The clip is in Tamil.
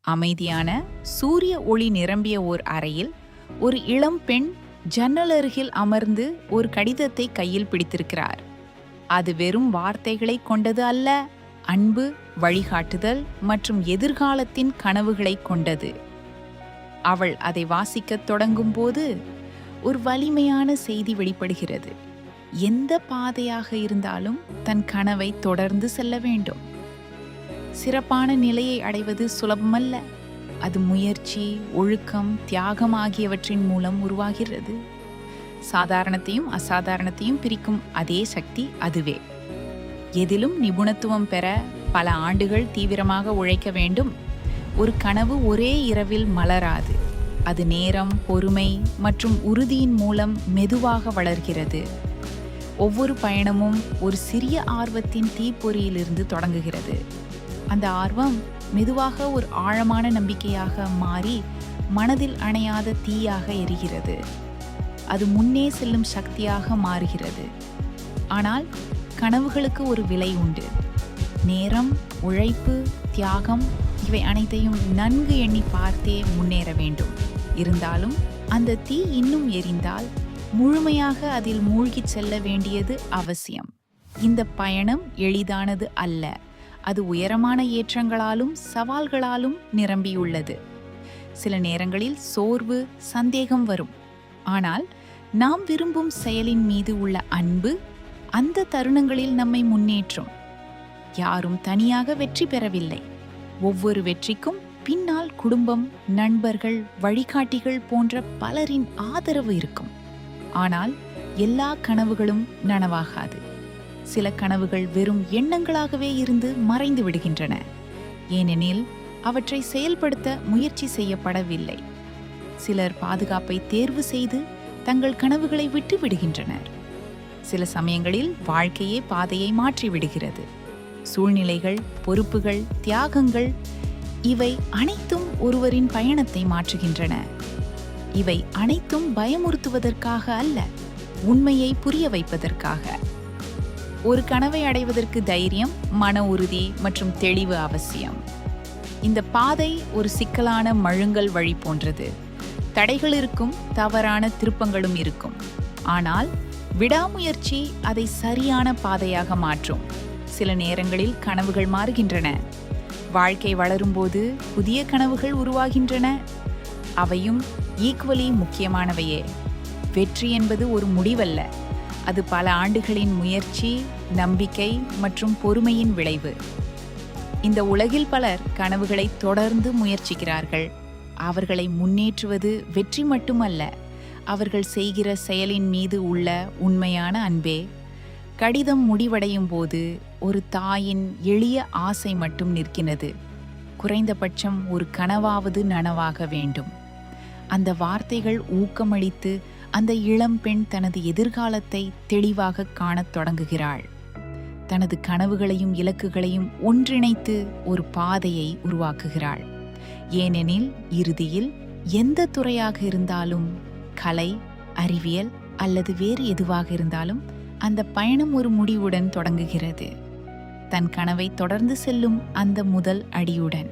அமைதியான சூரிய ஒளி நிரம்பிய ஓர் அறையில் ஒரு இளம் பெண் ஜன்னல் அருகில் அமர்ந்து ஒரு கடிதத்தை கையில் பிடித்திருக்கிறார். அது வெறும் வார்த்தைகளை கொண்டது அல்ல, அன்பு, வழிகாட்டுதல் மற்றும் எதிர்காலத்தின் கனவுகளை கொண்டது. அவள் அதை வாசிக்கத் தொடங்கும் போது ஒரு வலிமையான செய்தி வெளிப்படுகிறது. எந்த பாதையாக இருந்தாலும் தன் கனவை தொடர்ந்து செல்ல வேண்டும். சிறப்பான நிலையை அடைவது சுலபமல்ல. அது முயற்சி, ஒழுக்கம், தியாகம் ஆகியவற்றின் மூலம் உருவாகிறது. சாதாரணத்தையும் அசாதாரணத்தையும் பிரிக்கும் அதே சக்தி அதுவே. எதிலும் நிபுணத்துவம் பெற பல ஆண்டுகள் தீவிரமாக உழைக்க வேண்டும். ஒரு கனவு ஒரே இரவில் மலராது. அது நேரம், பொறுமை மற்றும் உறுதியின் மூலம் மெதுவாக வளர்கிறது. ஒவ்வொரு பயணமும் ஒரு சிறிய ஆர்வத்தின் தீப்பொறியிலிருந்து தொடங்குகிறது. அந்த ஆர்வம் மெதுவாக ஒரு ஆழமான நம்பிக்கையாக மாறி மனதில் அணையாத தீயாக எரிகிறது. அது முன்னே செல்லும் சக்தியாக மாறுகிறது. ஆனால் கனவுகளுக்கு ஒரு விலை உண்டு. நேரம், உழைப்பு, தியாகம் இவை அனைத்தையும் நன்கு எண்ணி பார்த்தே முன்னேற வேண்டும். இருந்தாலும் அந்த தீ இன்னும் எரிந்தால் முழுமையாக அதில் மூழ்கிச் செல்ல வேண்டியது அவசியம். இந்த பயணம் எளிதானது அல்ல. அது உயரமான ஏற்றங்களாலும் சவால்களாலும் நிரம்பியுள்ளது. சில நேரங்களில் சோர்வு, சந்தேகம் வரும். ஆனால் நாம் விரும்பும் செயலின் மீது உள்ள அன்பு அந்த தருணங்களில் நம்மை முன்னேற்றும். யாரும் தனியாக வெற்றி பெறவில்லை. ஒவ்வொரு வெற்றிக்கும் பின்னால் குடும்பம், நண்பர்கள், வழிகாட்டிகள் போன்ற பலரின் ஆதரவு இருக்கும். ஆனால் எல்லா கனவுகளும் நனவாகாது. சில கனவுகள் வெறும் எண்ணங்களாகவே இருந்து மறைந்து விடுகின்றன. ஏனெனில் அவற்றை செயல்படுத்த முயற்சி செய்யப்படவில்லை. சிலர் பாதுகாப்பை தேர்வு செய்து தங்கள் கனவுகளை விட்டு விடுகின்றனர். சில சமயங்களில் வாழ்க்கையே பாதையை மாற்றி விடுகிறது. சூழ்நிலைகள், பொறுப்புகள், தியாகங்கள் இவை அனைத்தும் ஒருவரின் பயணத்தை மாற்றுகின்றன. இவை அனைத்தும் பயமுறுத்துவதற்காக அல்ல, உண்மையை புரிய வைப்பதற்காக. ஒரு கனவை அடைவதற்கு தைரியம், மன உறுதி மற்றும் தெளிவு அவசியம். இந்த பாதை ஒரு சிக்கலான மழுங்கல் வழி போன்றது. தடைகள் இருக்கும், தவறான திருப்பங்களும் இருக்கும். ஆனால் விடாமுயற்சி அதை சரியான பாதையாக மாற்றும். சில நேரங்களில் கனவுகள் மாறுகின்றன. வாழ்க்கை வளரும்போது புதிய கனவுகள் உருவாகின்றன. அவையும் ஈக்குவலி முக்கியமானவையே. வெற்றி என்பது ஒரு முடிவல்ல. அது பல ஆண்டுகளின் முயற்சி, நம்பிக்கை மற்றும் பொறுமையின் விளைவு. இந்த உலகில் பலர் கனவுகளை தொடர்ந்து முயற்சிக்கிறார்கள். அவர்களை முன்னேற்றுவது வெற்றி மட்டுமல்ல, அவர்கள் செய்கிற செயலின் மீது உள்ள உண்மையான அன்பே. கடிதம் முடிவடையும் போது ஒரு தாயின் எளிய ஆசை மட்டும் நிற்கிறது. குறைந்தபட்சம் ஒரு கனவாவது நனவாக வேண்டும். அந்த வார்த்தைகள் ஊக்கமளித்து அந்த இளம் பெண் தனது எதிர்காலத்தை தெளிவாக காணத் தொடங்குகிறாள். தனது கனவுகளையும் இலக்குகளையும் ஒன்றிணைத்து ஒரு பாதையை உருவாக்குகிறாள். ஏனெனில் இறுதியில் எந்த துறையாக இருந்தாலும், கலை, அறிவியல் அல்லது வேறு எதுவாக இருந்தாலும், அந்த பயணம் ஒரு முடிவுடன் தொடங்குகிறது. தன் கனவை தொடர்ந்து செல்லும் அந்த முதல் அடியுடன்.